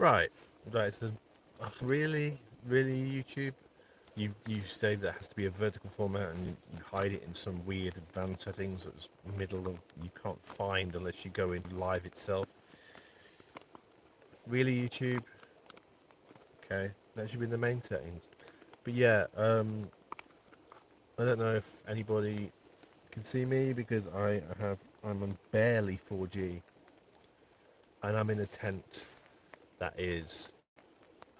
Right, right. So, really, really, YouTube. You say that has to be a vertical format, and you hide it in some weird advanced settings that's middle of you can't find unless you go in live itself. Really, YouTube. Okay, that should be in the main settings. But yeah, I don't know if anybody can see me because I'm on barely 4G, and I'm in a tent that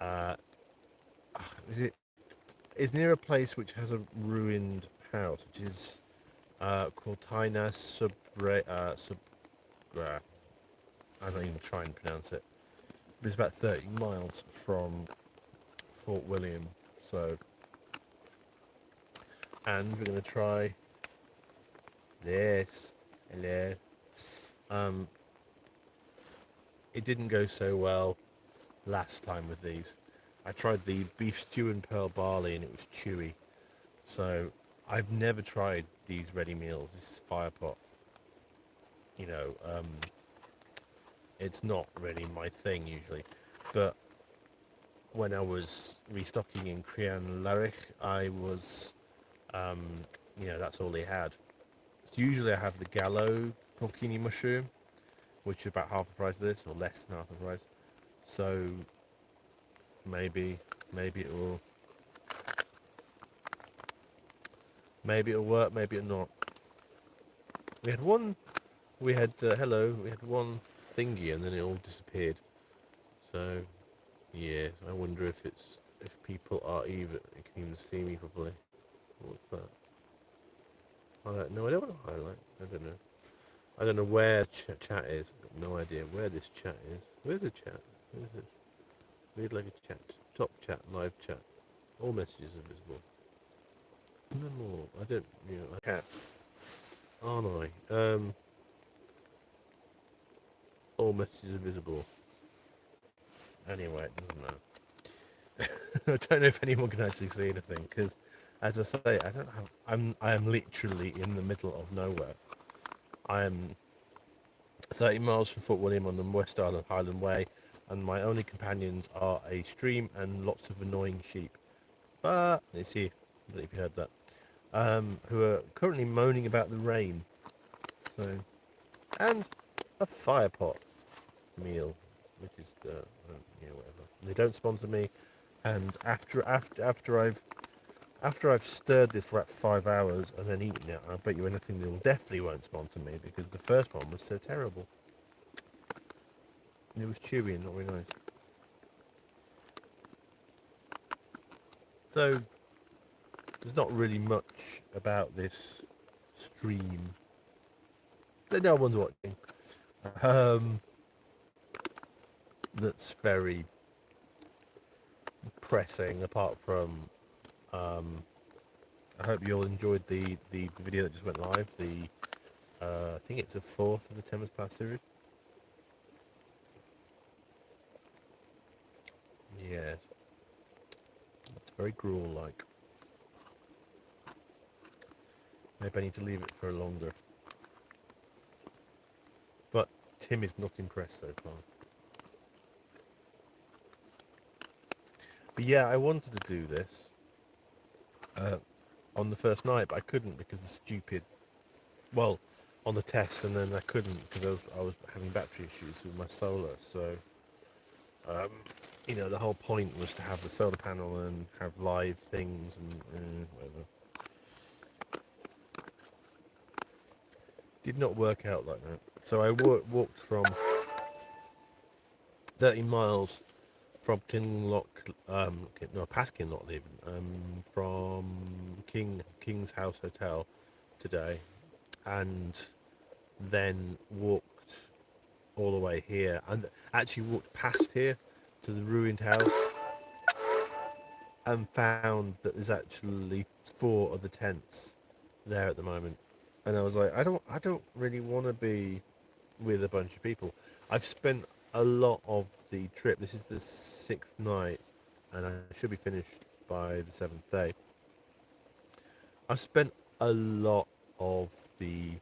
uh, is it is near a place which has a ruined house, which is called Tigh-Na-sleubhaich. I'm not even trying to pronounce it. But it's about 30 miles from Fort William. So, and we're going to try this. Hello. Um, it didn't go so well last time with these. I tried the beef stew and pearl barley and it was chewy. So I've never tried these ready meals. This is Firepot. You know, it's not really my thing usually. But when I was restocking in Tigh-Na-sleubhaich, I was, um, that's all they had. So usually I have the gallo porcini mushroom, which is about half the price of this, or less than half the price. So maybe, maybe it will, maybe it'll work, maybe it'll not. We had one, we had one thingy, and then it all disappeared. So yeah, I wonder if people are even can even see me properly. What's that? Highlight? No, I don't want to highlight. I don't know. I don't know where chat is. I've got no idea where this chat is. Where's the chat? Where's this? Read like a chat. Top chat. Live chat. All messages are visible. No more. I don't. I can't. Aren't I? All messages are visible. Anyway, it doesn't know. I don't know if anyone can actually see anything because, as I say, I don't have. I am literally in the middle of nowhere. I am 30 miles from Fort William on the West Highland Way, and my only companions are a stream and lots of annoying sheep. But let's see if you heard that. Who are currently moaning about the rain. So, and a fire pot meal, which is whatever. They don't sponsor me, and after I've stirred this for about 5 hours and then eaten it, I bet you anything they will definitely won't sponsor me because the first one was so terrible. And it was chewy and not very nice. So there's not really much about this stream that no one's watching. Um, that's very pressing. Apart from, I hope you all enjoyed the video that just went live. I think it's the fourth of the Thames Pass series. Yes, it's very gruel-like. Maybe I need to leave it for longer. But Tim is not impressed so far. But yeah, I wanted to do this on the first night, but I couldn't because the stupid. Well, on the test, and then I couldn't because I was having battery issues with my solar. So, um, the whole point was to have the solar panel and have live things and whatever. Did not work out like that. So I walked from 30 miles from Kinloch, no, past Kinloch even, from King's House Hotel today, and then walked all the way here, and actually walked past here to the ruined house, and found that there's actually 4 of the tents there at the moment. And I was like, I don't really want to be with a bunch of people. I've spent a lot of the trip. This is the 6th night, and I should be finished by the 7th day. I've spent a lot of the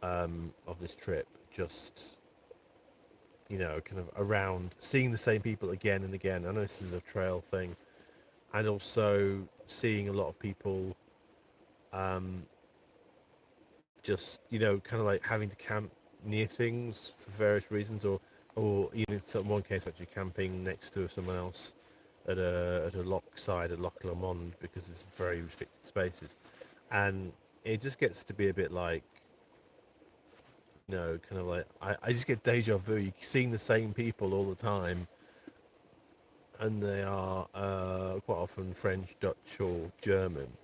of this trip just you know, kind of around, seeing the same people again and again. I know this is a trail thing, and also seeing a lot of people, um, just, you know, kind of like having to camp near things for various reasons, or even in some one case actually camping next to someone else at a lock side at Loch Lomond because it's very restricted spaces, and it just gets to be a bit like, you know, kind of like I just get deja vu. You're seeing the same people all the time, and they are quite often French, Dutch, or German,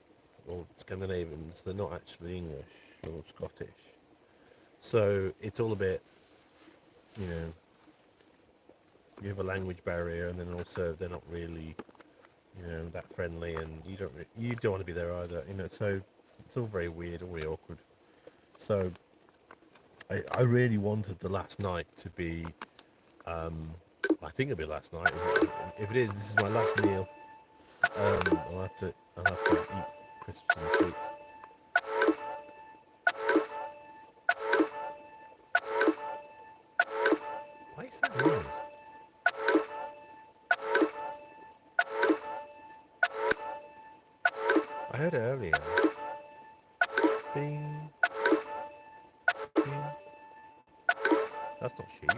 or Scandinavians. They're not actually English or Scottish. So it's all a bit, you know, you have a language barrier, and then also they're not really, you know, that friendly, and you don't want to be there either, you know. So it's all very weird, all very awkward. So I really wanted the last night to be, I think it'll be last night. If it is, this is my last meal. I'll have to eat crisps and sweets. Why is that noise? I heard it earlier. Bing, bing. That's not sheep.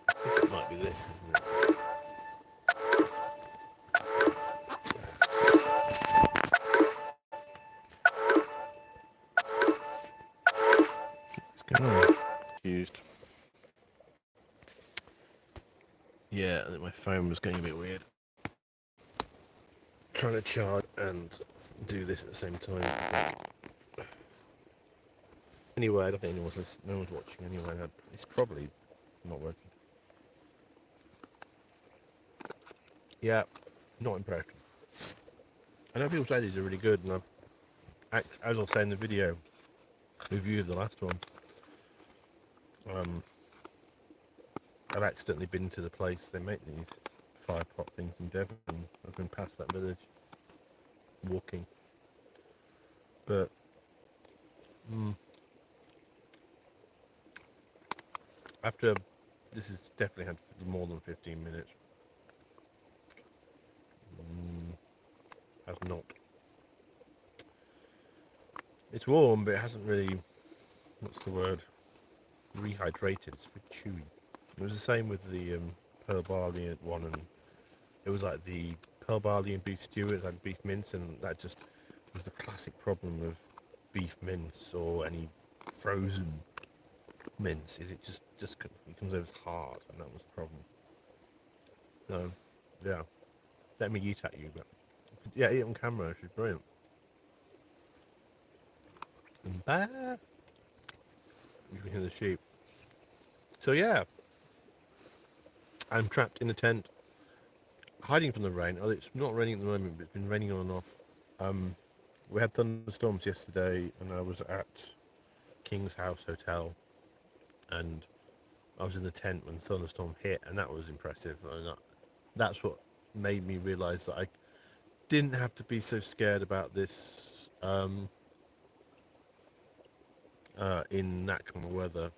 I think it might be this, isn't it? What's going on? Confused. Yeah, I think my phone was getting a bit weird. Trying to charge and do this at the same time. Anyway, I don't think anyone's listening. No one's watching anyway. It's probably not working. Yeah, not impressed. I know people say these are really good, and as I was saying in the video review of the last one, um, I've accidentally been to the place they make these fire pot things in Devon. I've been past that village walking, but after this has definitely had more than 15 minutes. Has not. It's warm, but it hasn't really. What's the word? Rehydrated. It's a bit chewy. It was the same with the pearl barley one, and it was like the pearl barley and beef stew. It had beef mince, and that just was the classic problem of beef mince or any frozen mince. Is it comes over as hard, and that was the problem. So, yeah, let me eat at you, but yeah, eat on camera. She's brilliant. And bah, you can hear the sheep. So yeah, I'm trapped in a tent, hiding from the rain. Oh, it's not raining at the moment, but it's been raining on and off. We had thunderstorms yesterday, and I was at King's House Hotel, and I was in the tent when the thunderstorm hit, and that was impressive. And that's what made me realise that I didn't have to be so scared about this in that kind of weather.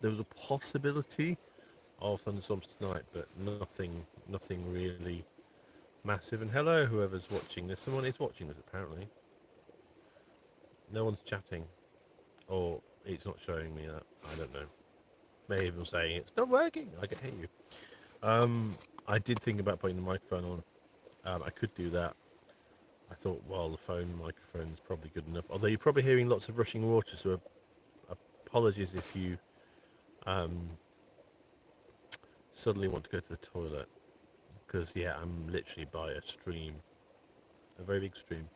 There was a possibility of thunderstorms tonight, but nothing really massive. And hello, whoever's watching this. Someone is watching this apparently. No one's chatting, or it's not showing me that. I don't know. Maybe even saying it's not working. I can hear you. I did think about putting the microphone on. I could do that. I thought, well, the phone microphone is probably good enough. Although you're probably hearing lots of rushing water, so apologies if you suddenly want to go to the toilet. Because, yeah, I'm literally by a stream. A very big stream.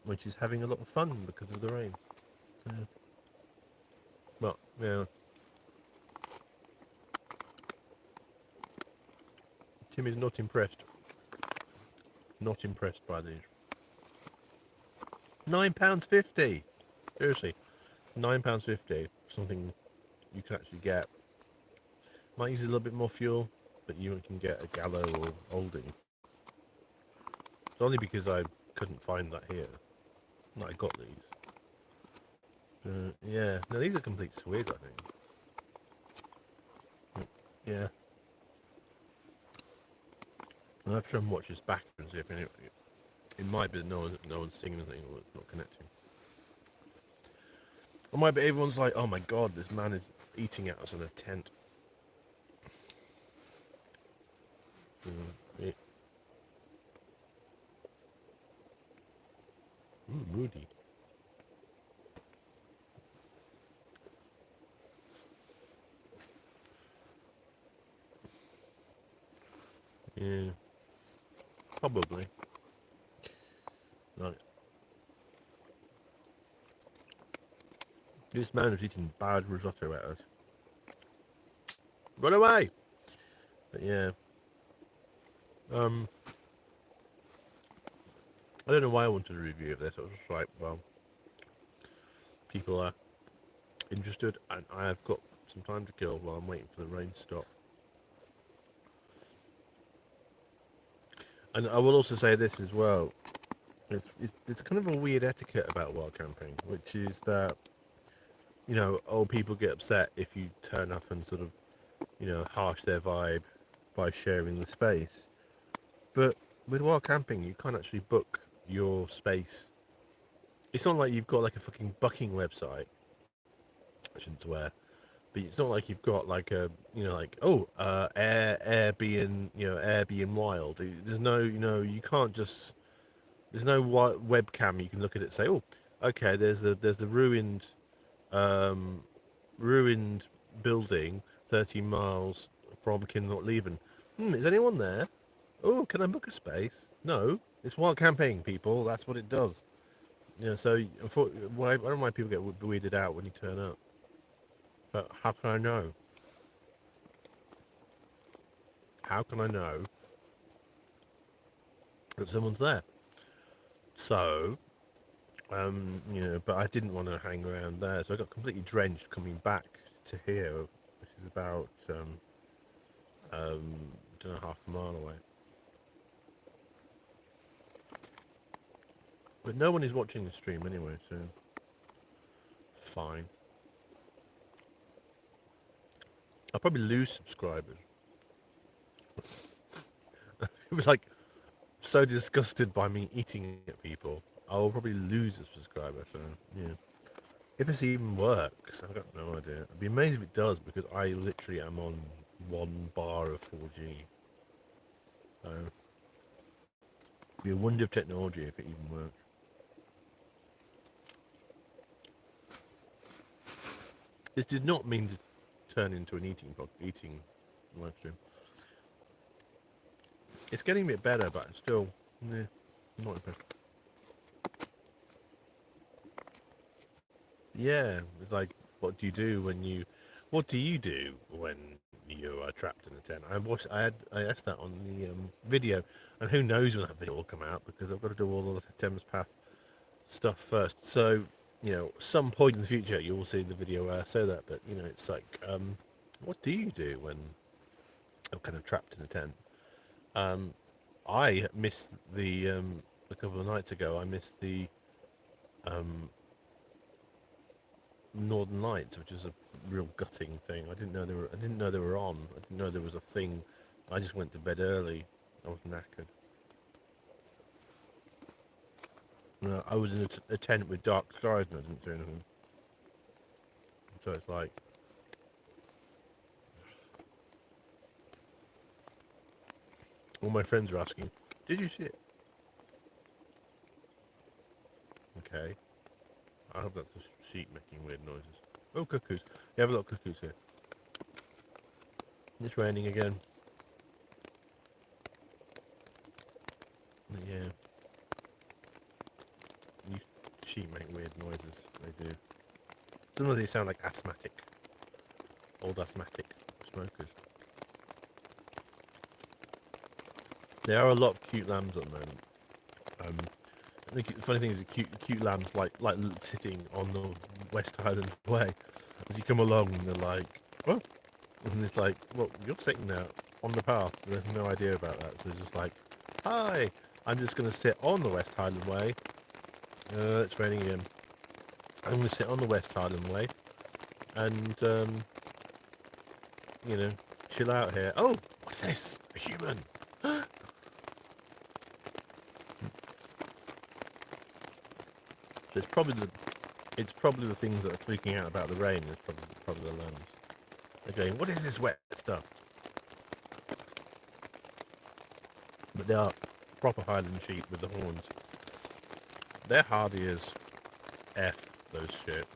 Which is having a lot of fun because of the rain. Yeah. Well, yeah. Tim is not impressed. Not impressed by these. £9.50. Seriously, £9.50. Something you can actually get. Might use a little bit more fuel, but you can get a Gallo or Olding. It's only because I couldn't find that here that I got these. Yeah. No, these are complete squids, I think. Yeah. I'll have to try and watch this back and see if any, it might be that no one's singing anything or it's not connecting. Or might be everyone's like, oh my god, this man is eating at us in a tent. Yeah. Moody. Yeah, probably. Right. This man is eating bad risotto at us. Run away! But yeah. I don't know why I wanted a review of this. I was just like, well, people are interested and I have got some time to kill while I'm waiting for the rain to stop. And I will also say this as well. It's kind of a weird etiquette about wild camping, which is that, you know, old people get upset if you turn up and sort of, you know, harsh their vibe by sharing the space. But with wild camping, you can't actually book your space. It's not like you've got like a fucking booking website. I shouldn't swear, but it's not like you've got like a, you know, like, oh, Airbnb, you know, Airbnb Wild. There's no, you know, you can't just, there's no webcam you can look at it and say, oh, okay, there's the ruined building 30 miles from Kinloch-Leven. Is anyone there? Oh, can I book a space? No, it's wild camping, people. That's what it does. You know, so why I don't know why people get weirded out when you turn up. But how can I know? How can I know that someone's there? So, you know, but I didn't want to hang around there, so I got completely drenched coming back to here, which is about I don't know, half a mile away. But no one is watching the stream anyway, so fine. I'll probably lose subscribers. It was like so disgusted by me eating at people. I will probably lose a subscriber. So yeah, if this even works, I've got no idea. I'd be amazed if it does because I literally am on 1 bar of 4G. So it'd be a wonder of technology if it even works. This did not mean to turn into an eating live stream. It's getting a bit better, but still, not impressed. Yeah, it's like, what do you do when you are trapped in a tent? I asked that on the video, and who knows when that video will come out because I've got to do all the Thames Path stuff first. So, you know, some point in the future you will see the video where I say that. But you know, it's like, what do you do when you're kind of trapped in a tent? I missed the a couple of nights ago. I missed the Northern Lights, which is a real gutting thing. I didn't know they were. I didn't know they were on. I didn't know there was a thing. I just went to bed early. I was knackered. I was in a tent with dark skies and I didn't see anything. So it's like, all my friends are asking, "Did you see it?" Okay. I hope that's the sheep making weird noises. Oh, cuckoos. You have a lot of cuckoos here. It's raining again. Yeah. You sheep make weird noises. They do. Sometimes they sound like old asthmatic smokers. There are a lot of cute lambs at the moment. I think the funny thing is, cute lambs like sitting on the West Highland Way. As you come along, and they're like, "Oh," and it's like, "Well, you're sitting there on the path." There's no idea about that, so they're just like, "Hi, I'm just going to sit on the West Highland Way." It's raining again. I'm going to sit on the West Highland Way and, you know, chill out here. Oh, what's this? A human. So it's probably the things that are freaking out about the rain. It's probably the lambs. They're going, what is this wet stuff? But they are proper Highland sheep with the horns. They're hardy as F, those shit.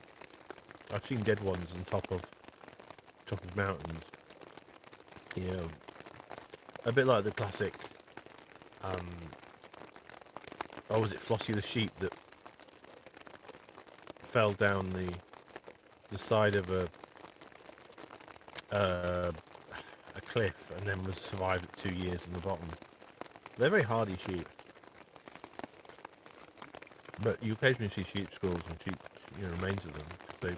I've seen dead ones on top of mountains. You know, a bit like the classic, oh, was it Flossie the sheep that fell down the side of a cliff and then was survived 2 years in the bottom. They're very hardy sheep, but you occasionally see sheep skulls and sheep, you know, remains of them because they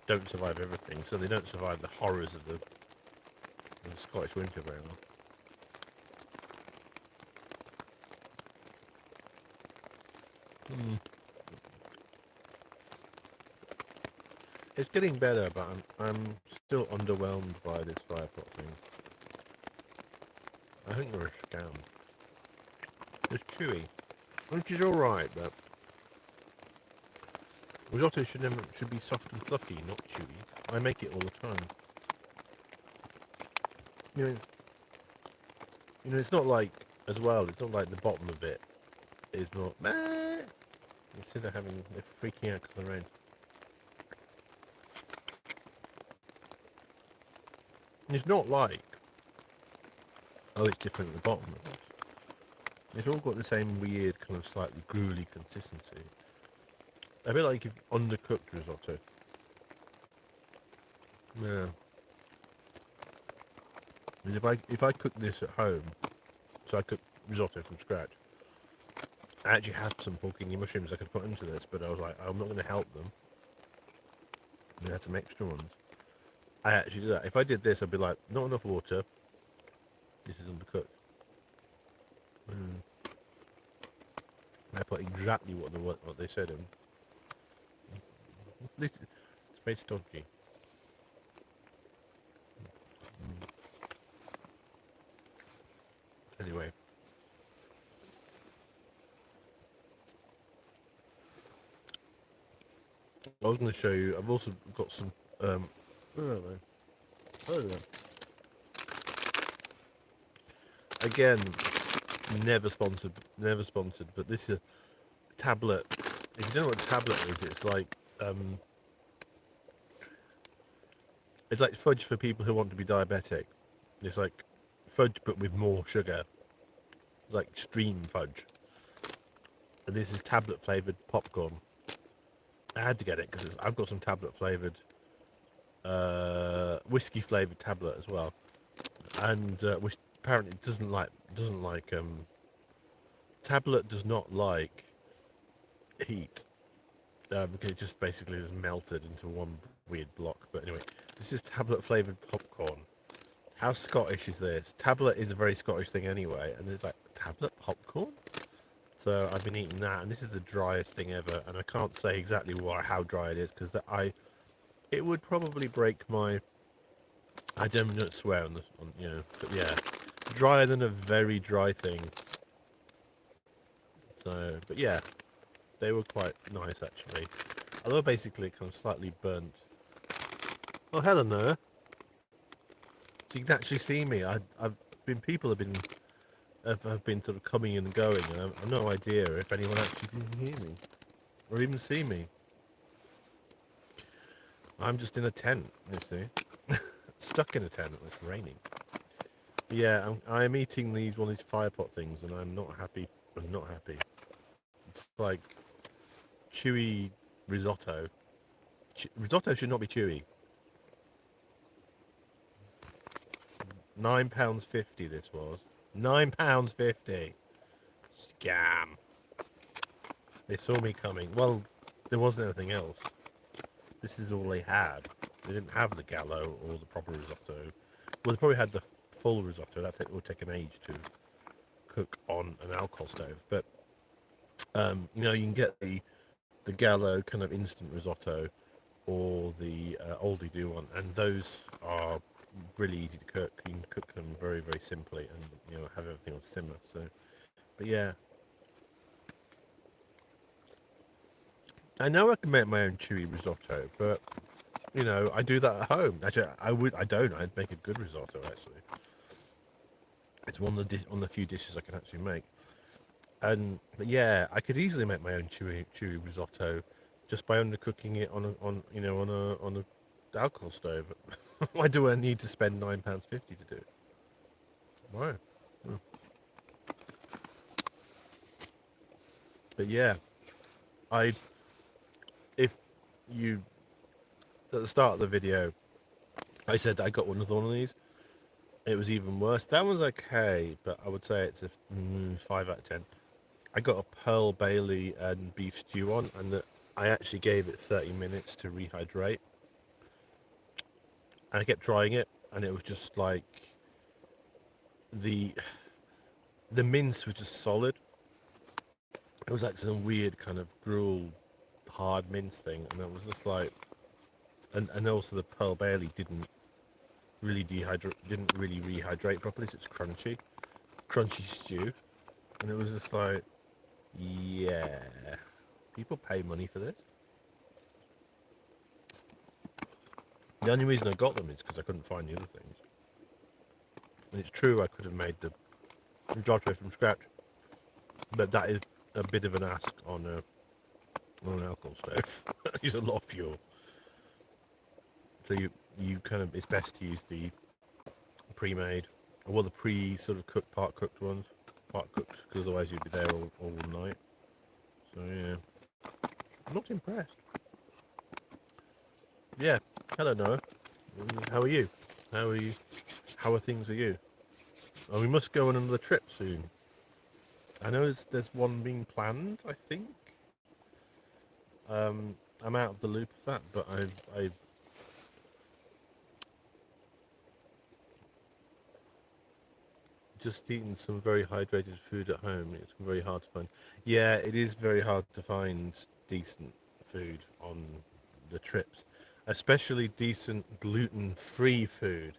don't survive everything, so they don't survive the horrors of the Scottish winter very well. It's getting better, but I'm still underwhelmed by this firepot thing. I think they're a scam. It's chewy, which is alright, but risotto should be soft and fluffy, not chewy. I make it all the time. You know, it's not like, as well, it's not like the bottom of it is not, instead of they're freaking out because of the rain. It's not like, oh, it's different at the bottom. It's all got the same weird, kind of slightly gruely consistency. A bit like if undercooked risotto. Yeah. And if I cook this at home, so I cook risotto from scratch, I actually had some porcini mushrooms I could put into this, but I was like, I'm not going to help them. We had some extra ones. I actually do that. If I did this, I'd be like, not enough water. This is undercooked. I put exactly what they said in. It's very stodgy. Anyway. I was going to show you, I've also got some, where are they? Oh, there. Again, never sponsored, but this is a tablet. If you don't know what a tablet is, it's like fudge for people who want to be diabetic. It's like fudge but with more sugar. It's like extreme fudge. And this is tablet flavoured popcorn. I had to get it because I've got some tablet flavoured, whiskey flavoured tablet as well, and which apparently doesn't like tablet does not like heat because it just basically is melted into one weird block. But anyway, this is tablet flavoured popcorn. How Scottish is this? Tablet is a very Scottish thing anyway, and it's like tablet popcorn. So I've been eating that, and this is the driest thing ever. And I can't say exactly how dry it is because it would probably break my. I don't swear on but yeah, drier than a very dry thing. So, but yeah, they were quite nice actually. Although basically kind of slightly burnt. Oh, hello, Noah. So you can actually see me. People have been sort of coming and going, and I've no idea if anyone actually can hear me or even see me. I'm just in a tent, you see, stuck in a tent. It's raining. Yeah, I'm eating one of these firepot things, and I'm not happy. I'm not happy. It's like chewy risotto. Risotto should not be chewy. £9.50 this was. £9.50. Scam. They saw me coming. Well, there wasn't anything else. This is all they had. They didn't have the gallo or the proper risotto. Well, they probably had the full risotto. That would take an age to cook on an alcohol stove. But, you know, you can get the the Gallo kind of instant risotto or the oldie do one, and those are really easy to cook. You can cook them very, very simply, and have everything on simmer. So, but yeah, I know I can make my own chewy risotto, but I do that at home. Actually, I don't. I'd make a good risotto. Actually, it's one of the few dishes I can actually make. And but yeah, I could easily make my own chewy risotto just by undercooking it on a alcohol stove. Why do I need to spend £9.50 to do it? Why? Hmm. But yeah, I if you at the start of the video, I said I got one of these. It was even worse. That one's okay, but I would say it's a 5 out of 10. I got a Pearl Bailey and beef stew one, and I actually gave it 30 minutes to rehydrate. And I kept trying it, and it was just like the the mince was just solid. It was like some weird kind of gruel hard mince thing, and it was just like, and also the Pearl Bailey didn't really rehydrate properly, so it's crunchy stew, and it was just like, yeah, people pay money for this. The only reason I got them is because I couldn't find the other things. And it's true I could have made the risotto from scratch, but that is a bit of an ask on an alcohol stove. Use a lot of fuel, so you kind of, it's best to use the pre-made, or the pre sort of part cooked ones, part cooked, because otherwise you'd be there all night. So yeah, I'm not impressed. Yeah, hello Noah. How are you? How are you? How are things with you? Oh, we must go on another trip soon. I know there's one being planned, I think. I'm out of the loop of that, but I've just eaten some very hydrated food at home. It's very hard to find. Yeah, it is very hard to find decent food on the trips, especially decent gluten-free food.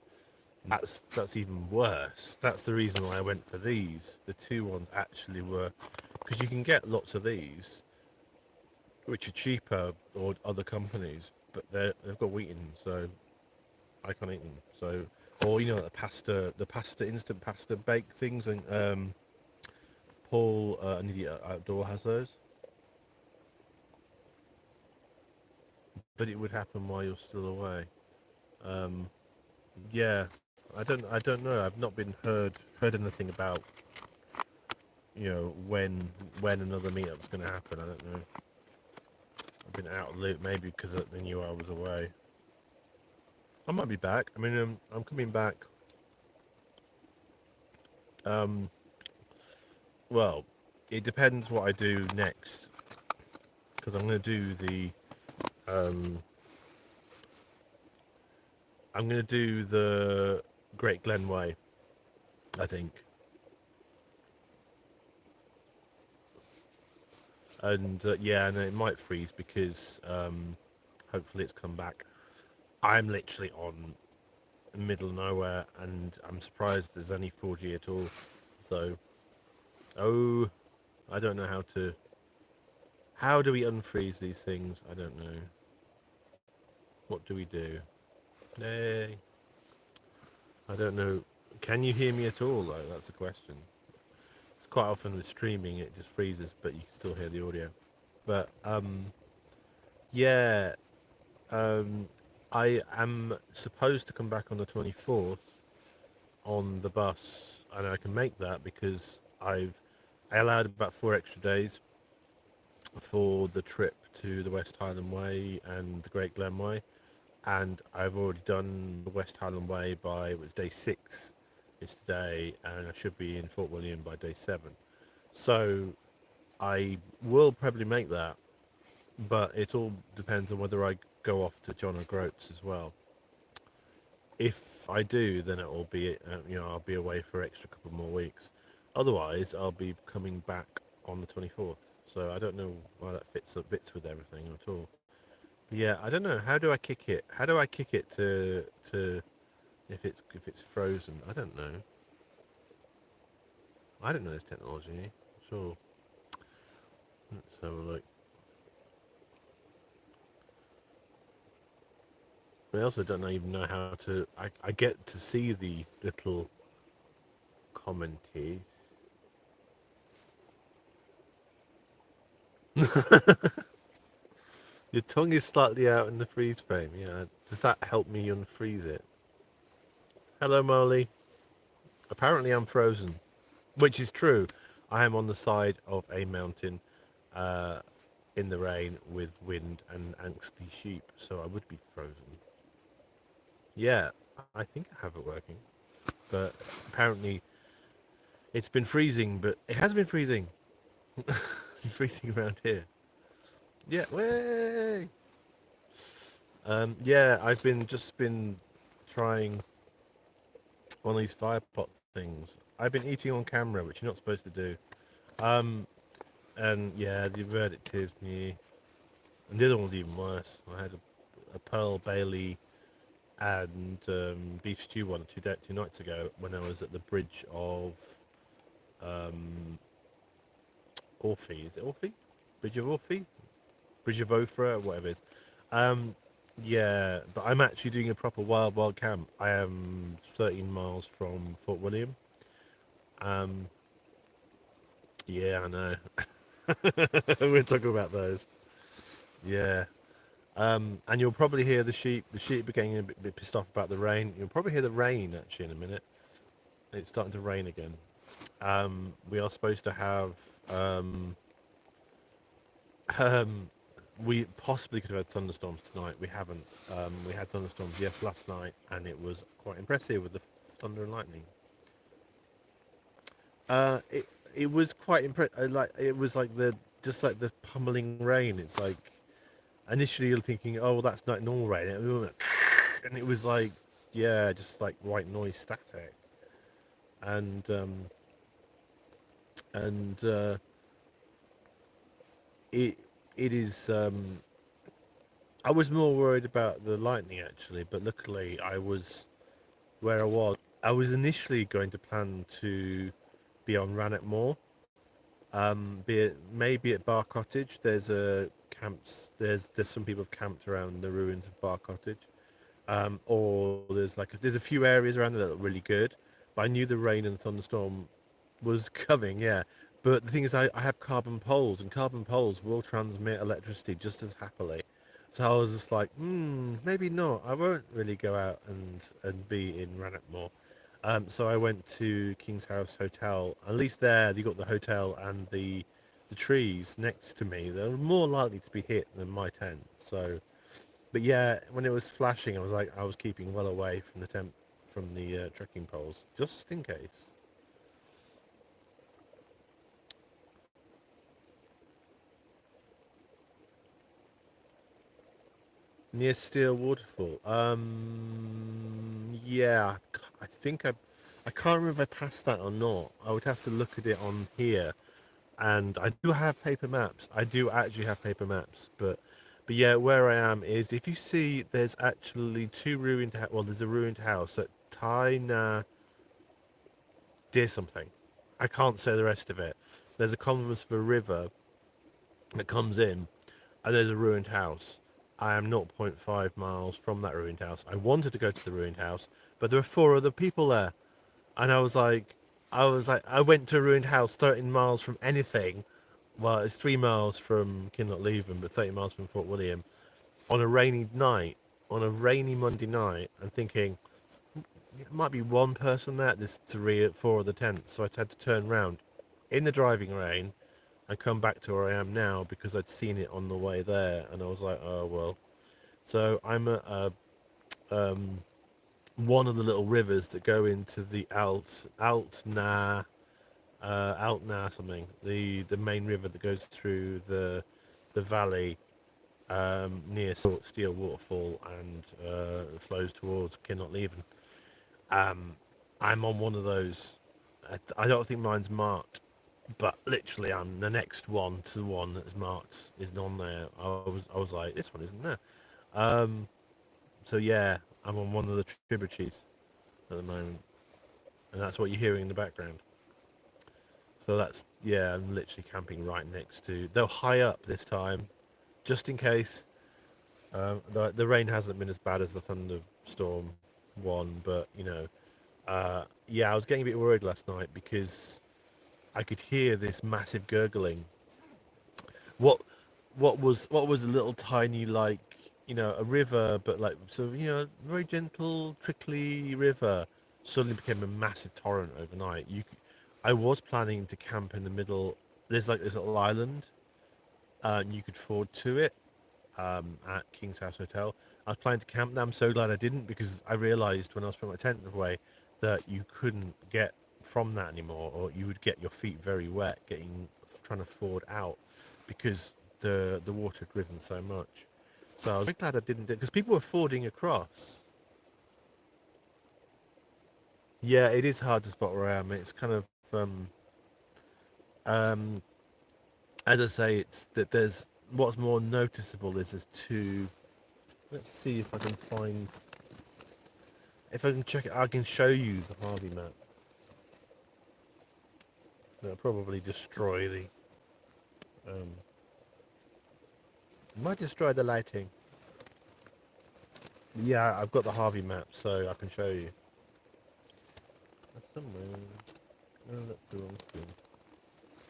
That's even worse. That's the reason why I went for these. The two ones actually were, because you can get lots of these, which are cheaper, or other companies, but they've got wheat in them, so I can't eat them. So, or the instant pasta bake things, and Paul, an idiot outdoor, has those, but it would happen while you're still away. Um, yeah, I don't know. I've not been heard anything about when another meetup's going to happen. I don't know. I've been out of the loop, maybe because they knew I was away. I might be back. I mean, I'm coming back. Um, well, it depends what I do next, because I'm going to do um, the Great Glen Way, I think, and yeah, and it might freeze because hopefully it's come back. I'm literally on middle of nowhere, and I'm surprised there's any 4G at all. So, oh, I don't know how to. How do we unfreeze these things? I don't know. What do we do? Hey, I don't know. Can you hear me at all, though? That's the question. It's quite often with streaming, it just freezes, but you can still hear the audio. But yeah, um, I am supposed to come back on the 24th on the bus, and I can make that because I allowed about 4 extra days for the trip to the West Highland Way and the Great Glen Way, and I've already done the West Highland Way it was day 6 is today, and I should be in Fort William by day 7. So I will probably make that, but it all depends on whether I go off to John O'Groats as well. If I do, then it will be, I'll be away for extra couple more weeks. Otherwise, I'll be coming back on the 24th. So I don't know why that fits up bits with everything at all. But yeah, I don't know. How do I kick it? How do I kick it to if it's frozen? I don't know. I don't know this technology. Sure. Let's have a look. I also don't even know how to. I get to see the little commenties. Your tongue is slightly out in the freeze frame. Yeah. Does that help me unfreeze it? Hello, Molly. Apparently, I'm frozen, which is true. I am on the side of a mountain, uh, in the rain with wind and angsty sheep, so I would be frozen. Yeah, I think I have it working, but apparently it's been freezing. But it has been freezing. It's been freezing around here. Yeah, way. Yeah, I've been trying one of these fire pot things. I've been eating on camera, which you're not supposed to do. Um, and yeah, the verdict is me. And the other one's even worse. I had a Pearl Bailey and beef stew one two nights ago when I was at the bridge of um, Orphy. Is it Orphy? Bridge of Orphy? Bridge of Ophrah, whatever it is. Um, yeah, but I'm actually doing a proper wild camp. I am 13 miles from Fort William. Um, yeah, I know. We're talking about those. Yeah. And you'll probably hear the sheep. The sheep are getting a bit pissed off about the rain. You'll probably hear the rain actually in a minute. It's starting to rain again. We are supposed to have. Um, we possibly could have had thunderstorms tonight. We haven't. We had thunderstorms last night, and it was quite impressive with the thunder and lightning. It was quite impressive. Like it was like the just like the pummeling rain. It's like initially you're thinking, oh, well, that's not normal rain, and it was like, yeah, just like white noise static, and and it it is. I was more worried about the lightning actually, but luckily I was where I was. I was initially going to plan to be on Rannoch Moor, be it maybe at Bar Cottage. There's a camps. There's some people have camped around the ruins of Bar Cottage, or there's a few areas around there that look really good. But I knew the rain and thunderstorm was coming, yeah. But the thing is, I have carbon poles, and carbon poles will transmit electricity just as happily. So I was just like, maybe not. I won't really go out and be in Rannoch Moor. So I went to King's House Hotel. At least there, you got the hotel and the trees next to me. They're more likely to be hit than my tent. So, but yeah, when it was flashing, I was keeping well away from the trekking poles, just in case. Near Steel Waterfall. Yeah, I think I can't remember if I passed that or not. I would have to look at it on here, and I do have paper maps. I do actually have paper maps, but yeah, where I am is if you see, there's actually two well, there's a ruined house at Tigh-Na dear something. I can't say the rest of it. There's a confluence of a river that comes in, and there's a ruined house. I am zero point 0.5 miles from that ruined house. I wanted to go to the ruined house, but there were four other people there, and I went to a ruined house 13 miles from anything. Well, it's 3 miles from Kinloch-Leven, but 30 miles from Fort William on a rainy night, on a rainy Monday night, and thinking there might be one person there. There's four of the tents, so I had to turn round in the driving rain and come back to where I am now because I'd seen it on the way there, and I was like, oh well. So I'm at one of the little rivers that go into the Altna something, the main river that goes through the valley near Steel Waterfall and flows towards Kinloch-Leven. I'm on one of those. I don't think mine's marked, But literally, I'm the next one to the one that's marked isn't on there. I was like, this one isn't there. Um, so yeah, I'm on one of the tributaries at the moment, and that's what you're hearing in the background. So that's, yeah, I'm literally camping right next to. They're high up this time, just in case. The rain hasn't been as bad as the thunderstorm one, but yeah, I was getting a bit worried last night because I could hear this massive gurgling. What what was a little tiny, like, a river, but like, sort of, very gentle trickly river, suddenly became a massive torrent overnight. I was planning to camp in the middle. There's like this little island, and you could ford to it, at King's House Hotel. I was planning to camp there. I'm so glad I didn't, because I realised when I was putting my tent away that you couldn't get from that anymore, or you would get your feet very wet trying to ford out, because the water had risen so much. So I was very glad I didn't do it, because people were fording across. Yeah, it is hard to spot where I am. It's kind of um, as I say, it's that there's what's more noticeable is there's two. Let's see if I can find. If I can check it, I can show you the Harvey map. It'll probably destroy the. Um, it might destroy the lighting. Yeah, I've got the Harvey map, so I can show you. That's somewhere. No, that's the wrong thing.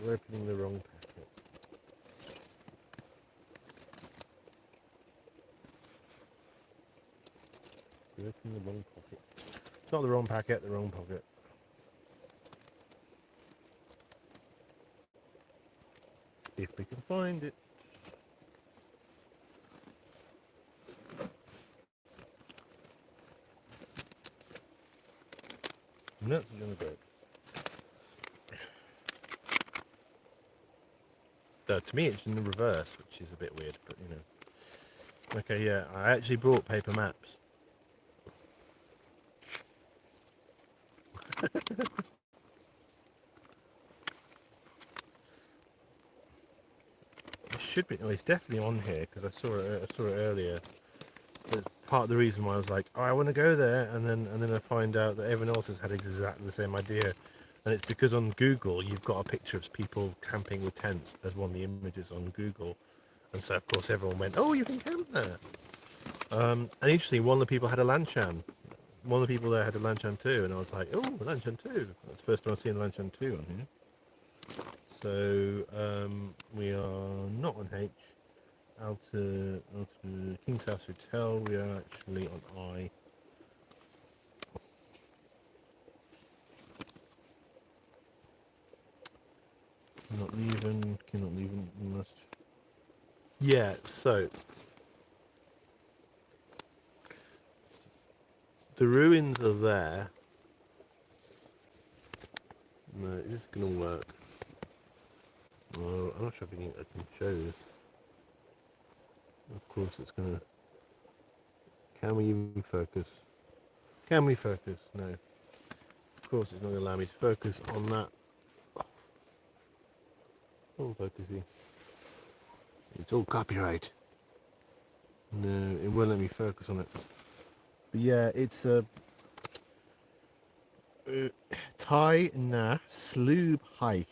We're opening the wrong packet. We're opening the wrong pocket. It's not the wrong packet, the wrong pocket. If we can find it. No, it's gonna go. So to me, it's in the reverse, which is a bit weird, but Okay, yeah, I actually brought paper maps. It should be. No, it's definitely on here because I saw it earlier. But part of the reason why I was like, oh, I want to go there, and then I find out that everyone else has had exactly the same idea, and it's because on Google you've got a picture of people camping with tents as one of the images on Google, and so of course everyone went, oh, you can camp there. And interestingly, one of the people had a Lanchan. One of the people there had a Lanchan too, and I was like, oh, Lanchan too. That's the first time I've seen a Lanchan too on here. So we are not on H. Out to King's House Hotel. We are actually on I. Cannot leave, must. Yeah, so the ruins are there. No, is this going to work? Well, I'm not sure if I can show this. Of course it's going to. Can we even focus? Can we focus? No. Of course it's not going to allow me to focus on that. Oh, focusing. It's all copyright. No, it won't let me focus on it. But yeah, it's a Tigh-Na-sleubhaich,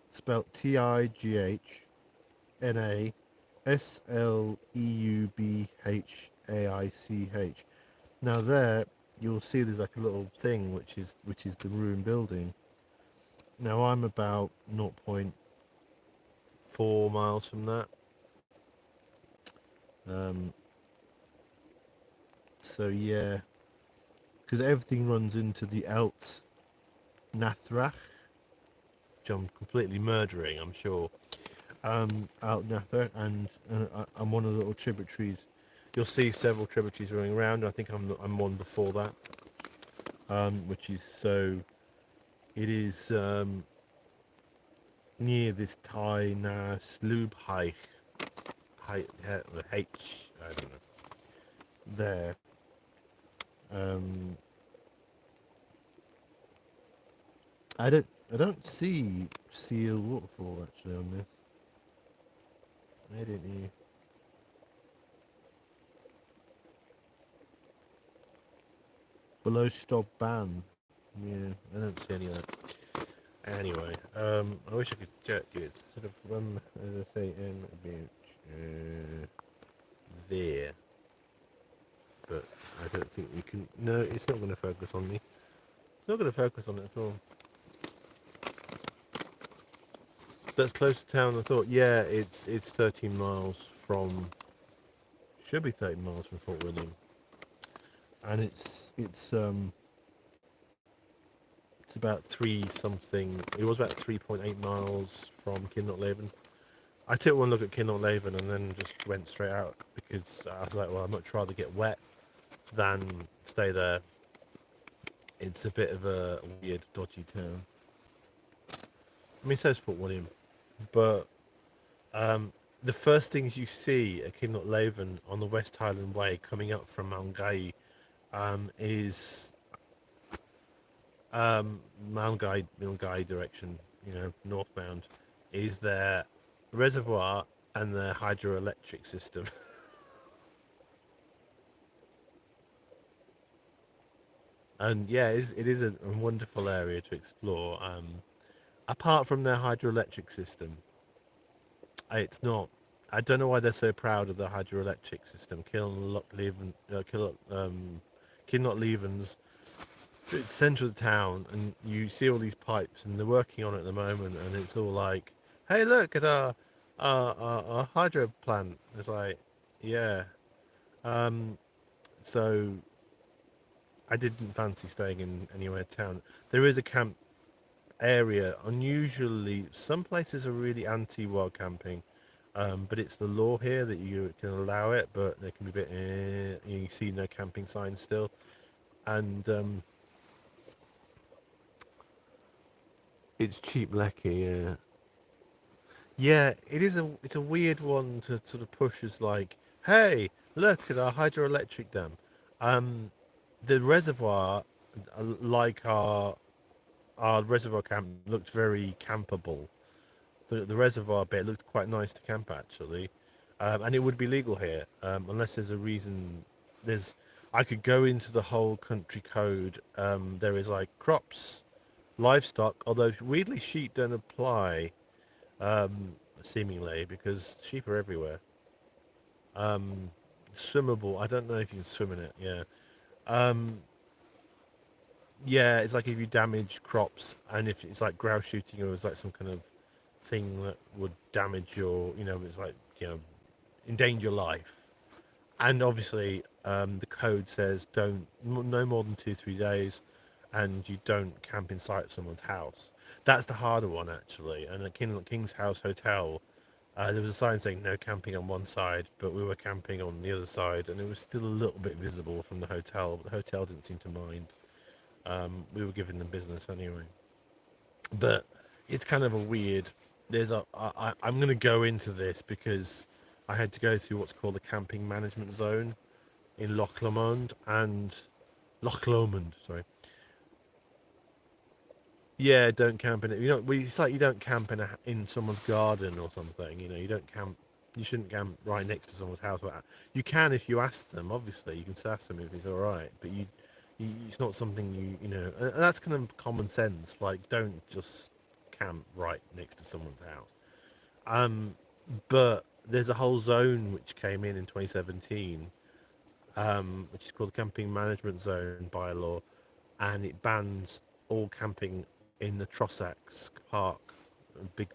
spelt Tighnasleubhaich. Now there, you'll see there's like a little thing which is the ruined building. Now I'm about zero point 0.4 miles from that. Um, so yeah, because everything runs into the Tigh-Na-sleubhaich, which I'm completely murdering, I'm sure. Out Nather, and I'm one of the little tributaries. You'll see several tributaries running around. I think I'm one before that, which is so. It is near this Tigh-Na-sleubhaich, H. I don't know. There. Um, I don't. I don't see Seal Waterfall actually on this. Where did you? Below stop ban. Yeah, I don't see any of that. Anyway, I wish I could check it. Sort of run, as I say, in about there, but I don't think we can. No, it's not going to focus on me. It's not going to focus on it at all. That's close to town. I thought, yeah, it's 13 miles from. Should be 13 miles from Fort William, and it's about three something. It was about 3.8 miles from Kinloch-Leven. I took one look at Kinloch-Leven and then just went straight out because I was like, well, I'd much rather get wet than stay there. It's a bit of a weird, dodgy town. I mean, so is Fort William, but the first things you see at Kinloch-Leven on the West Highland Way coming up from Malmgai is Malmgai direction, northbound, is their reservoir and their hydroelectric system. And yeah, it is a wonderful area to explore. Apart from their hydroelectric system, it's not. I don't know why they're so proud of the hydroelectric system. Kinloch-Leven's it's central of town, and you see all these pipes, and they're working on it at the moment, and it's all like, "Hey, look at our hydro plant." It's like, yeah. Um, so I didn't fancy staying in anywhere town. There is a camp area. Unusually, some places are really anti-wild camping, but it's the law here that you can allow it, but there can be a bit. You see no camping signs still, and it's cheap lecky. Yeah, yeah. It's a weird one to sort of push as like, hey, look at our hydroelectric dam. Um, the reservoir, like our reservoir camp, looked very campable. The reservoir bit looked quite nice to camp actually, and it would be legal here unless there's a reason. There's I could go into the whole country code. There is like crops, livestock, although weirdly sheep don't apply seemingly because sheep are everywhere. Swimmable. I don't know if you can swim in it. Yeah. Um, yeah, it's like if you damage crops and if it's like grouse shooting or it's like some kind of thing that would damage your, it's like, endanger life. And obviously, the code says don't no more than 2-3 days, and you don't camp inside someone's house. That's the harder one actually. And at King's House Hotel, there was a sign saying no camping on one side, but we were camping on the other side, and it was still a little bit visible from the hotel. But the hotel didn't seem to mind. We were giving them business anyway. But it's kind of a weird. I'm going to go into this because I had to go through what's called the camping management zone in Loch Lomond and Loch Lomond. Sorry. Yeah, don't camp in it. It's like you don't camp in someone's garden or something. You don't camp. You shouldn't camp right next to someone's house. You can if you ask them. Obviously, you can ask them if it's all right. But it's not something and that's kind of common sense. Like, don't just camp right next to someone's house. Um, but there's a whole zone which came in 2017, which is called the Camping Management Zone bylaw, and it bans all camping in the Trossachs Park, a big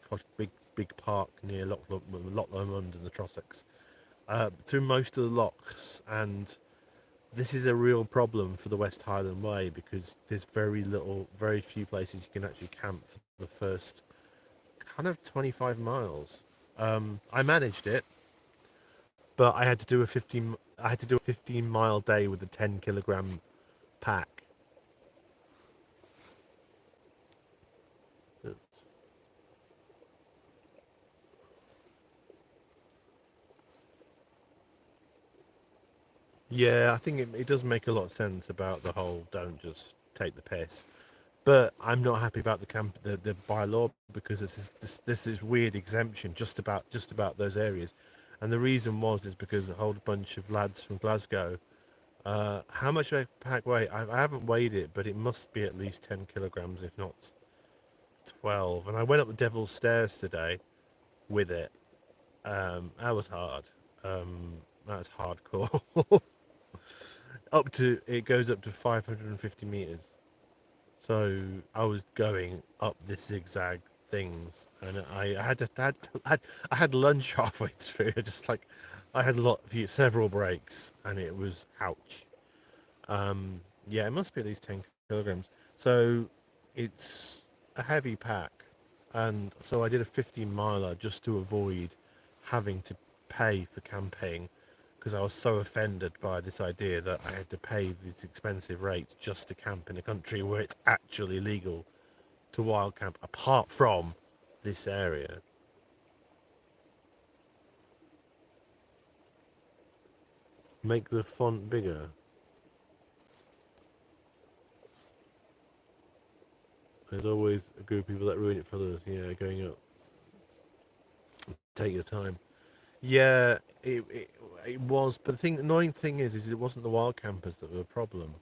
park near Loch Lomond and the Trossachs, through most of the lochs. And this is a real problem for the West Highland Way because there's very few places you can actually camp for the first kind of 25 miles. I managed it, but I had to do a 15-mile day with a 10 kilogram pack. Yeah, I think it does make a lot of sense about the whole don't just take the piss. But I'm not happy about the bylaw because this weird exemption just about those areas, and the reason is because a whole bunch of lads from Glasgow. How much do I pack weigh? I haven't weighed it, but it must be at least 10 kilograms, if not 12. And I went up the Devil's Stairs today with it. That was hard. That's hardcore. Up to it goes up to 550 meters. So I was going up this zigzag things, and I had lunch halfway through. Just like I had several breaks, and it was ouch. Yeah, it must be at least 10 kilograms. So it's a heavy pack, and so I did a 15 miler just to avoid having to pay for camping because I was so offended by this idea that I had to pay these expensive rates just to camp in a country where it's actually legal to wild camp apart from this area. Make the font bigger. There's always a group of people that ruin it for others. Yeah, going up. Take your time. Yeah, it was. But the annoying thing is it wasn't the wild campers that were the problem.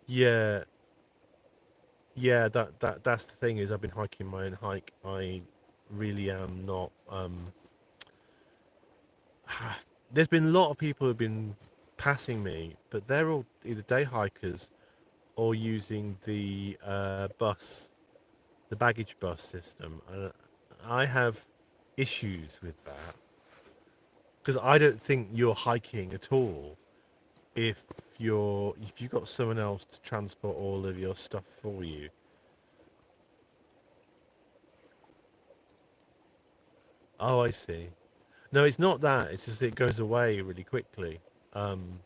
Yeah, yeah. That's the thing is I've been hiking my own hike. I really am not. There's been a lot of people who've been passing me, but they're all either day hikers or using the baggage bus system. And I have issues with that because I don't think you're hiking at all if you've got someone else to transport all of your stuff for you. Oh, I see. No, it's not that. It's just it goes away really quickly. Um,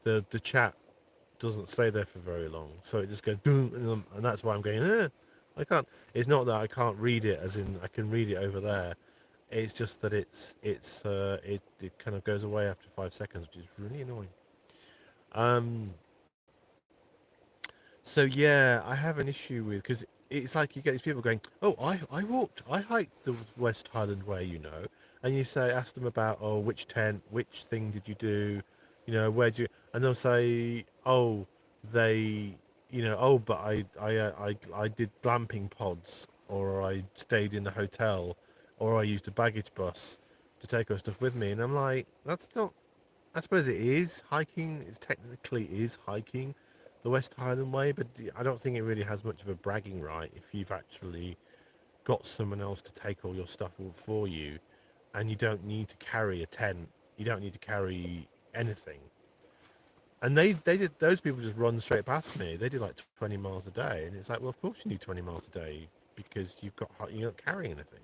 the chat doesn't stay there for very long, so it just goes boom, and that's why I'm going. I can't. It's not that I can't read it, as in I can read it over there. It's just that it kind of goes away after 5 seconds, which is really annoying. Um, So yeah, I have an issue with because it's like you get these people going, "Oh, I hiked the West Highland Way, and you ask them about, oh, which tent, which thing did you do, where do you, and they'll say, oh, they, oh, but I did glamping pods, or I stayed in a hotel, or I used a baggage bus to take our stuff with me, and I'm like, that's not I suppose it is hiking. It technically is hiking the West Highland Way, but I don't think it really has much of a bragging right if you've actually got someone else to take all your stuff for you, and you don't need to carry a tent. You don't need to carry anything. And they did. Those people just run straight past me. They do like 20 miles a day, and it's like, well, of course you need 20 miles a day because you're not carrying anything.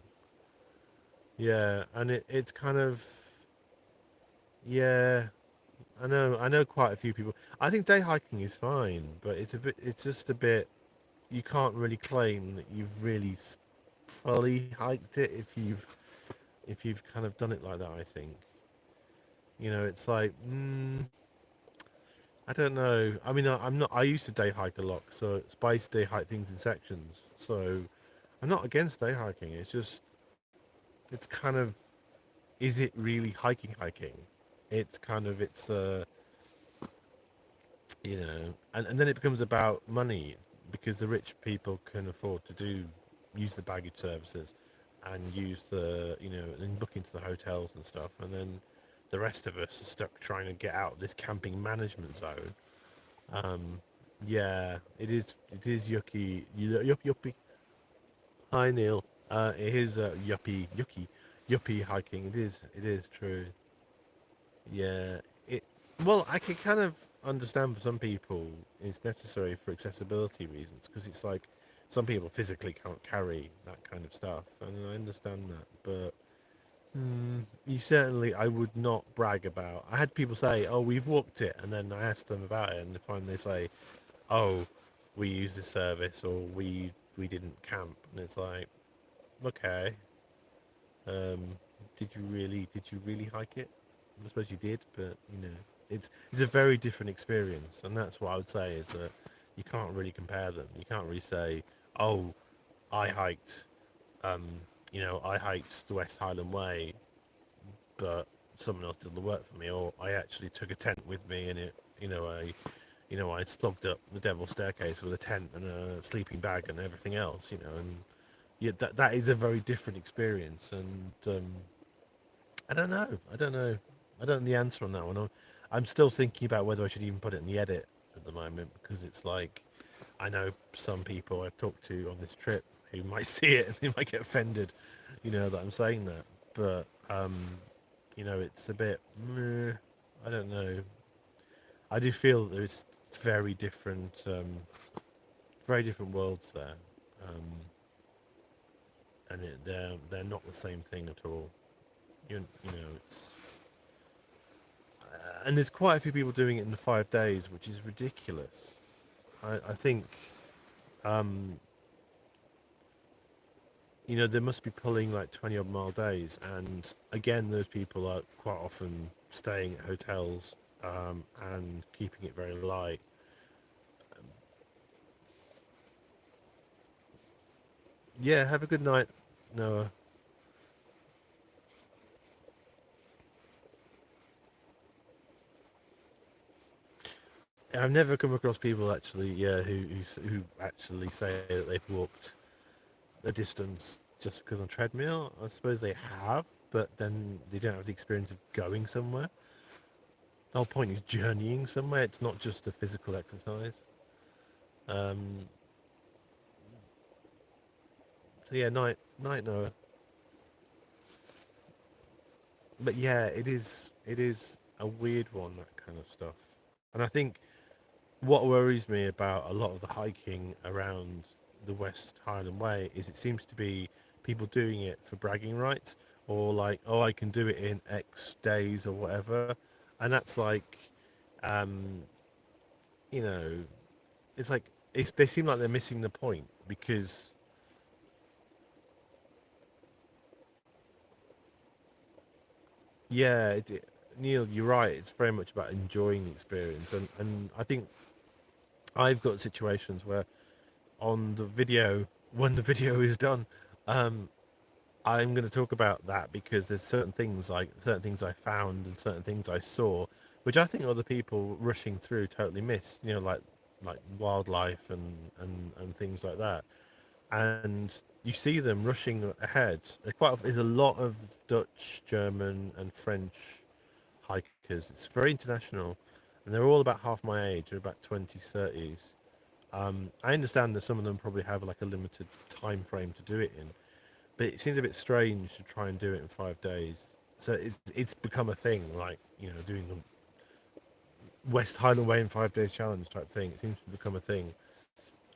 Yeah, and it's kind of yeah. I know quite a few people. I think day hiking is fine, but it's just a bit. You can't really claim that you've really fully hiked it if you've kind of done it like that. I think it's like I don't know. I mean, I'm not. I used to day hike a lot, so I used to day hike things in sections. So I'm not against day hiking. It's just it's kind of is it really hiking? It's kind of and then it becomes about money because the rich people can afford to use the baggage services and use and book into the hotels and stuff, and then the rest of us are stuck trying to get out of this camping management zone. Yeah, it is yucky, yuppie. Hi Neil. It is yuppie hiking. It is true. Yeah, it. Well, I can kind of understand for some people it's necessary for accessibility reasons because it's like some people physically can't carry that kind of stuff, and I understand that. But you certainly, I would not brag about. I had people say, "Oh, we've walked it," and then I asked them about it, and they finally say, "Oh, we used this service, or we didn't camp," and it's like, okay, um, did you really hike it? I suppose you did, but it's a very different experience, and that's what I would say is that you can't really compare them. You can't really say, oh, I hiked, um, I hiked the West Highland Way, but someone else did the work for me, or I actually took a tent with me, and I slogged up the Devil's Staircase with a tent and a sleeping bag and everything else, and yeah, that is a very different experience, and I don't know, I don't know the answer on that one. I'm still thinking about whether I should even put it in the edit at the moment, because it's like, I know some people I've talked to on this trip who might see it and they might get offended, that I'm saying that. But it's a bit. Meh, I don't know. I do feel that there's very different worlds there, um, and they're not the same thing at all. It's and there's quite a few people doing it in the 5 days, which is ridiculous. I think um, they must be pulling like 20 odd mile days. And again, those people are quite often staying at hotels and keeping it very light. Yeah, have a good night, Noah. I've never come across people actually, yeah, who actually say that they've walked a distance just because on treadmill. I suppose they have, but then they don't have the experience of going somewhere. The whole point is journeying somewhere. It's not just a physical exercise. Um, so yeah, night, Noah. But yeah, it is a weird one, that kind of stuff. And I think what worries me about a lot of the hiking around the West Highland Way is it seems to be people doing it for bragging rights, or like, oh, I can do it in X days or whatever. And that's like, um, you know, it's like they seem like they're missing the point, because yeah, Neil, you're right. It's very much about enjoying the experience, and I think I've got situations where on the video, when the video is done, um, I'm going to talk about that, because there's certain things I found and certain things I saw, which I think other people rushing through totally miss. Like wildlife and things like that. And you see them rushing ahead. There's a lot of Dutch, German, and French hikers. It's very international, and they're all about half my age. They're about 20s, 30s. I understand that some of them probably have like a limited time frame to do it in, but it seems a bit strange to try and do it in 5 days. So it's become a thing, like doing the West Highland Way in 5 days challenge type thing. It seems to become a thing,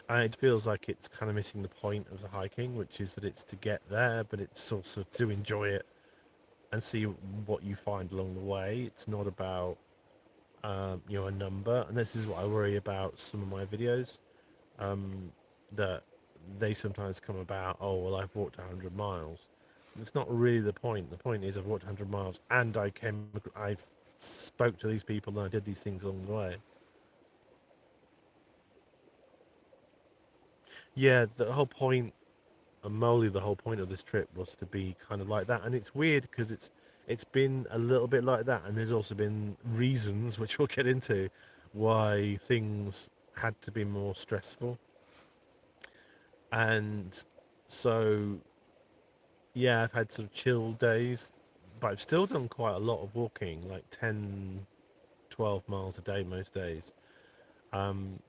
and it feels like it's kind of missing the point of the hiking, which is that it's to get there, but it's also to enjoy it and see what you find along the way. It's not about a number, and this is what I worry about some of my videos, that they sometimes come about, oh well, I've walked 100 miles. It's not really the point. The point is I've walked 100 miles and I spoke to these people and I did these things along the way. Yeah, the whole point, and Molly, the whole point of this trip was to be kind of like that. And it's weird because it's been a little bit like that, and there's also been reasons, which we'll get into, why things had to be more stressful. And so yeah, I've had sort of chill days, but I've still done quite a lot of walking, like 10, 12 miles a day most days. Um,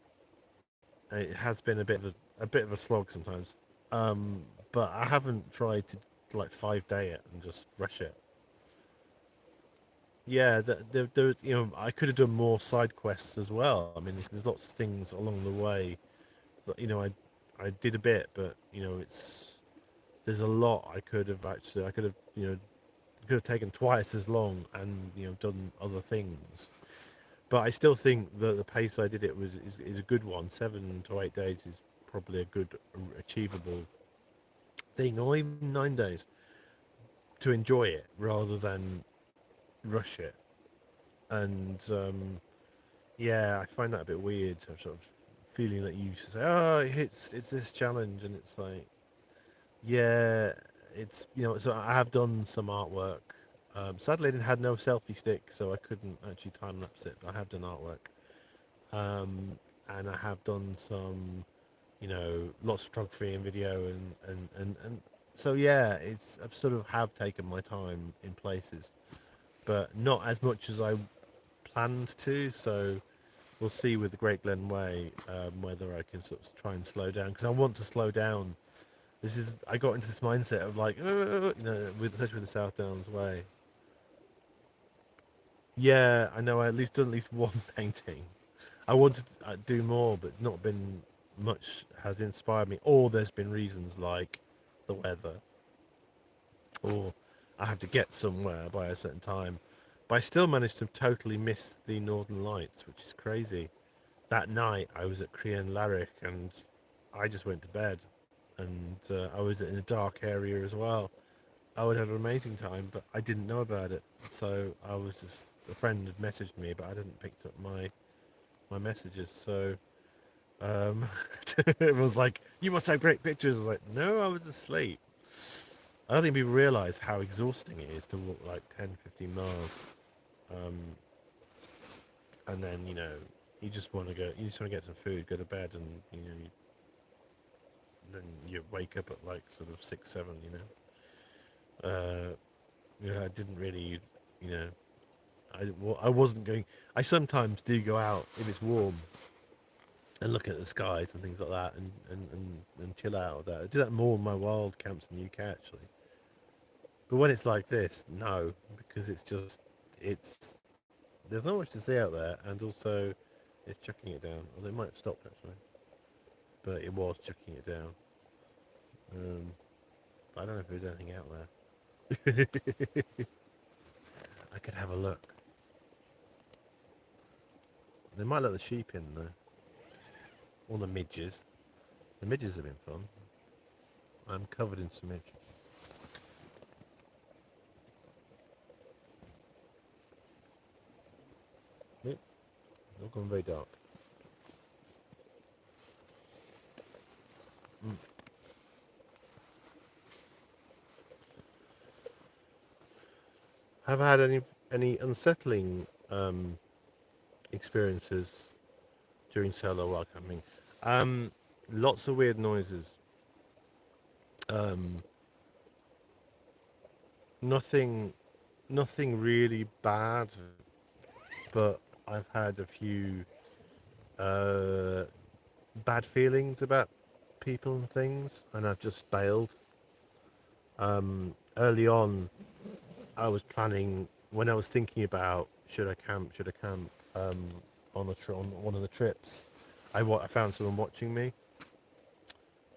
and it has been a bit of a slog sometimes. Um, but I haven't tried to like 5 day it and just rush it. Yeah, I could have done more side quests as well. I mean, there's lots of things along the way that, I did a bit, but there's a lot I could have, could have taken twice as long and done other things. But I still think that the pace I did it is a good one. 7 to 8 days is probably a good achievable thing, or even 9 days, to enjoy it rather than rush it. And yeah, I find that a bit weird. I sort of feeling that you say, oh, it's this challenge, and it's like, yeah, it's, you know. So I have done some artwork. Sadly, I didn't had no selfie stick, so I couldn't actually time lapse it. But I have done artwork, and I have done some, you know, lots of photography and video, and so yeah, it's I've sort of have taken my time in places, but not as much as I planned to. So we'll see with the Great Glen Way, whether I can sort of try and slow down, because I want to slow down. I got into this mindset of like, you know, especially with the South Downs Way. Yeah, I know. I at least done at least one painting. I wanted to do more, but not been much has inspired me. Or there's been reasons like the weather, or I have to get somewhere by a certain time. But I still managed to totally miss the Northern Lights, which is crazy. That night I was at Tigh-Na-sleubhaich and I just went to bed, and I was in a dark area as well. I would have an amazing time, but I didn't know about it. So I was just, a friend had messaged me, but I didn't pick up my messages. So um, it was like, you must have great pictures. I was like, no, I was asleep. I don't think people realise how exhausting it is to walk like 10, 15 miles. Um, and then, you know, you just want to get some food, go to bed, and, you know, then you wake up at like sort of 6, 7, you know. You know, I didn't really, you know, I wasn't going. I sometimes do go out if it's warm and look at the skies and things like that, and chill out. I do that more in my wild camps in the UK actually. But when it's like this, no, because it's there's not much to see out there, and also it's chucking it down. Although it might have stopped actually, but it was chucking it down. But I don't know if there's anything out there. I could have a look. They might let the sheep in though, or the midges. The midges have been fun. I'm covered in smidge. Yep, not gone very dark. Mm. Have I had any unsettling experiences during solo while camping? Um, Lots of weird noises. Um, nothing, nothing really bad, but I've had a few uh, bad feelings about people and things, and I've just bailed. Early on, I was planning when I was thinking about should I camp on one of the trips. I found someone watching me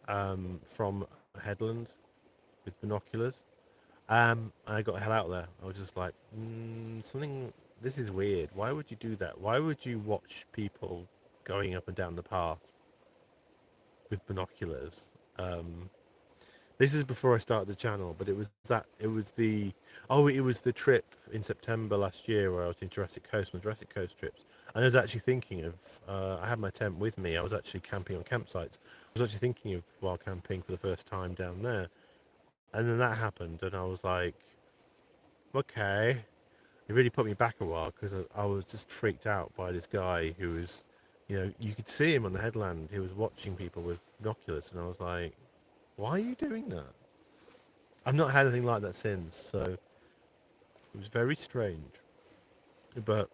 from a headland with binoculars. And I got the hell out of there. I was just like, something. This is weird. Why would you do that? Why would you watch people going up and down the path with binoculars? This is before I started the channel, but it was the trip in September last year where I was in Jurassic Coast, my Jurassic Coast trips. And I was actually thinking of, I had my tent with me. I was actually camping on campsites. I was actually thinking of while camping for the first time down there. And then that happened, and I was like, okay. It really put me back a while because I was just freaked out by this guy who was, you know, you could see him on the headland. He was watching people with binoculars, and I was like, why are you doing that? I've not had anything like that since, so it was very strange. But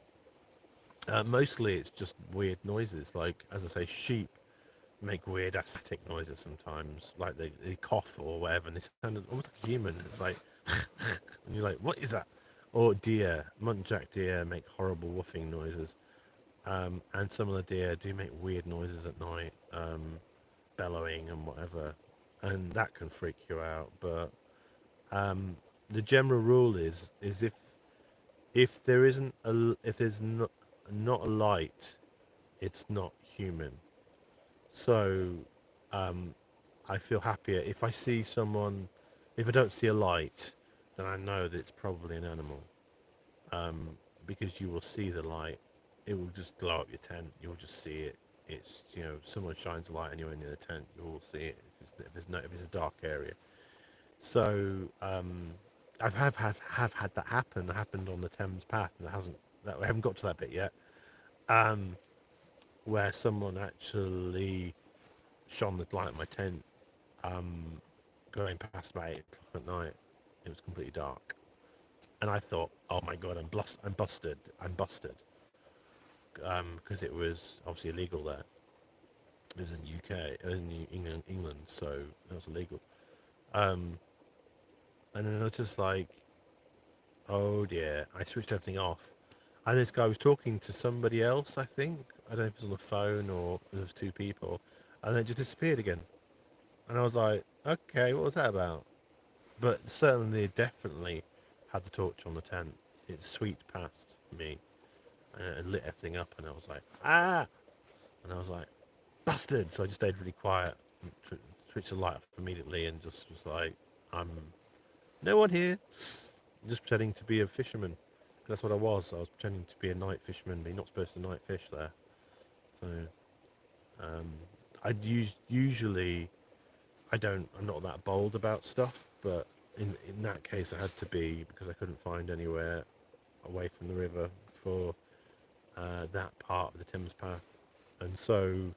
mostly it's just weird noises. Like, as I say, sheep make weird aesthetic noises sometimes, like they cough or whatever, and they sound almost like a human. It's like, and you're like, what is that? Or deer, muntjac deer make horrible woofing noises. And some of the deer do make weird noises at night, bellowing and whatever, and that can freak you out. But the general rule is if there isn't if there's not a light, it's not human. So I feel happier if I see someone. If I don't see a light, then I know that it's probably an animal, because you will see the light. It will just glow up your tent. You'll just see it. it's, you know, someone shines a light anywhere near the tent, you'll see it if it's a dark area. So have had that happen. It happened on the Thames Path, and we haven't got to that bit yet. Where someone actually shone the light at my tent, going past about 8 o'clock at night. It was completely dark, and I thought, oh my god, I'm busted, because it was obviously illegal there. It was in UK, in England, so it was illegal. And then I was just like, oh dear. I switched everything off, and this guy was talking to somebody else. I think, I don't know if it was on the phone or there was two people, and then it just disappeared again. And I was like, okay, what was that about? But certainly, definitely had the torch on the tent. It swept past me and it lit everything up, and I was like, ah! And I was like, bastard! So I just stayed really quiet, and switched the light off immediately, and just was like, I'm no one here. Just pretending to be a fisherman. That's what I was. I was pretending to be a night fisherman, but you're not supposed to night fish there. So, usually, I'm not that bold about stuff, but in that case, I had to be, because I couldn't find anywhere away from the river for that part of the Thames Path, and so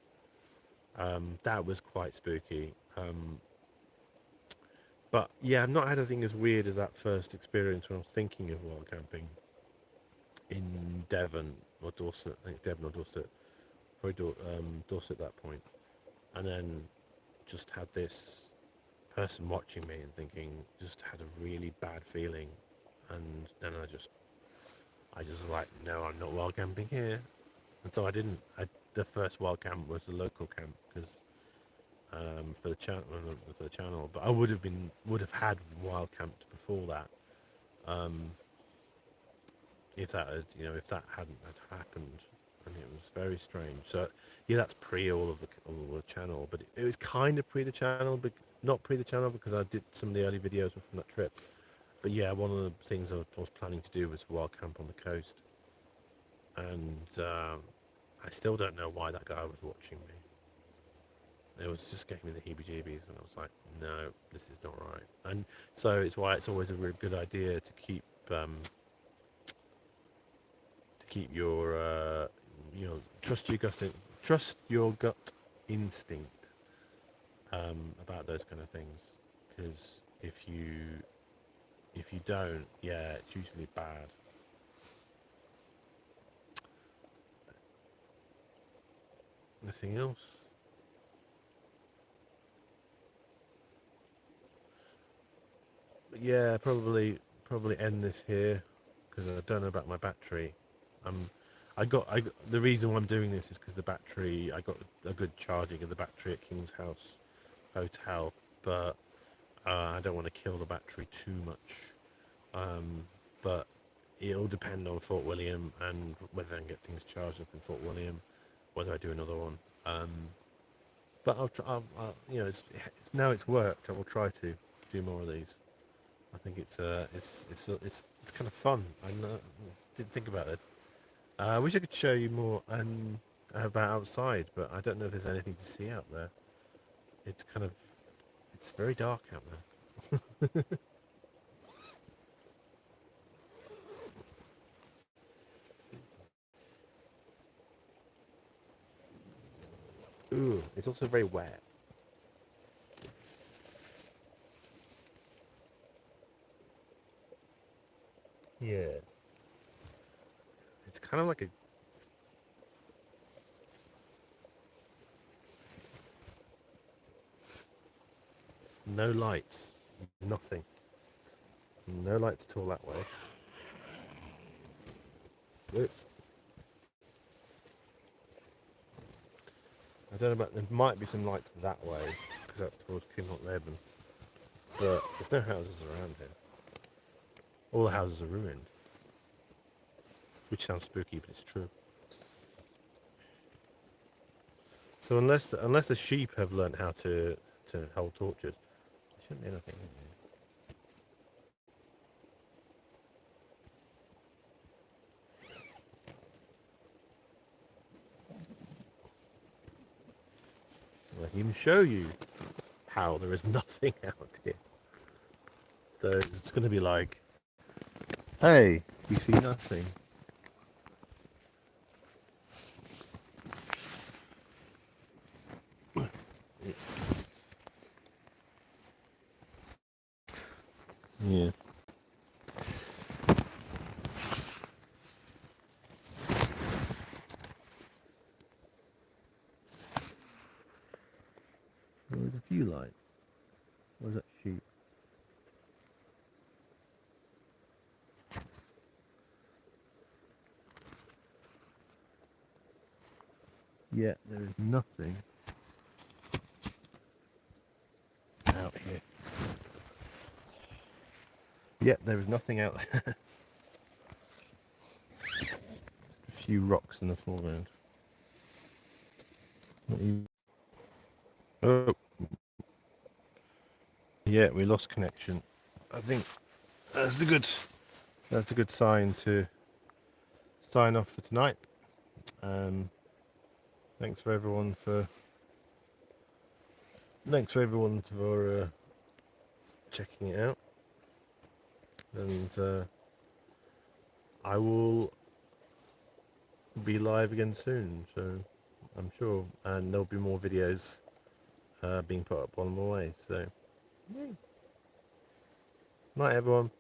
that was quite spooky. But yeah, I've not had anything as weird as that first experience when I was thinking of wild camping in Devon or Dorset. I think Devon or Dorset, probably Dorset at that point, and then just had this person watching me and thinking, just had a really bad feeling, and then I just was like, no, I'm not wild camping here, and so I didn't. The first wild camp was a local camp, because for the channel, but I would have had wild camped before that, if that hadn't had happened. And it was very strange. So yeah, that's pre all the channel, but it was kind of pre the channel, but not pre the channel, because I did some of the early videos were from that trip. But yeah, one of the things I was planning to do was wild camp on the coast, and I still don't know why that guy was watching me. It was just gave me the heebie-jeebies, and I was like, no, this is not right. And so it's why it's always a really good idea to keep your trust your gut instinct about those kind of things, because if you don't, yeah, it's usually bad. Anything else? Yeah, probably end this here, because I don't know about my battery. Um, the reason why I'm doing this is because the battery, I got a good charging of the battery at King's House Hotel, but I don't want to kill the battery too much. But it'll depend on Fort William and whether I can get things charged up in Fort William, whether I do another one. But I'll try. Now it's worked. I will try to do more of these. I think it's kind of fun. Didn't think about this. I wish I could show you more about outside, but I don't know if there's anything to see out there. It's very dark out there. Ooh, it's also very wet. Yeah. It's kind of like no lights, nothing. No lights at all that way. Whoop. I don't know about, there might be some lights that way, because that's towards Kinloch-Leven. But there's no houses around here. All the houses are ruined. Which sounds spooky, but it's true. So unless the sheep have learned how to hold torches, there shouldn't be anything in here. I can even show you how there is nothing out here. So it's going to be like, hey, you see nothing. Yeah. There's a few lights. Where's that sheep? Yeah, there is nothing out here. Yeah, there is nothing out there. A few rocks in the foreground. Oh, yeah, we lost connection. I think that's a good sign to sign off for tonight. Thanks for everyone for checking it out, and I will be live again soon. So I'm sure, and there'll be more videos being put up on the way. So, yeah. Night, everyone.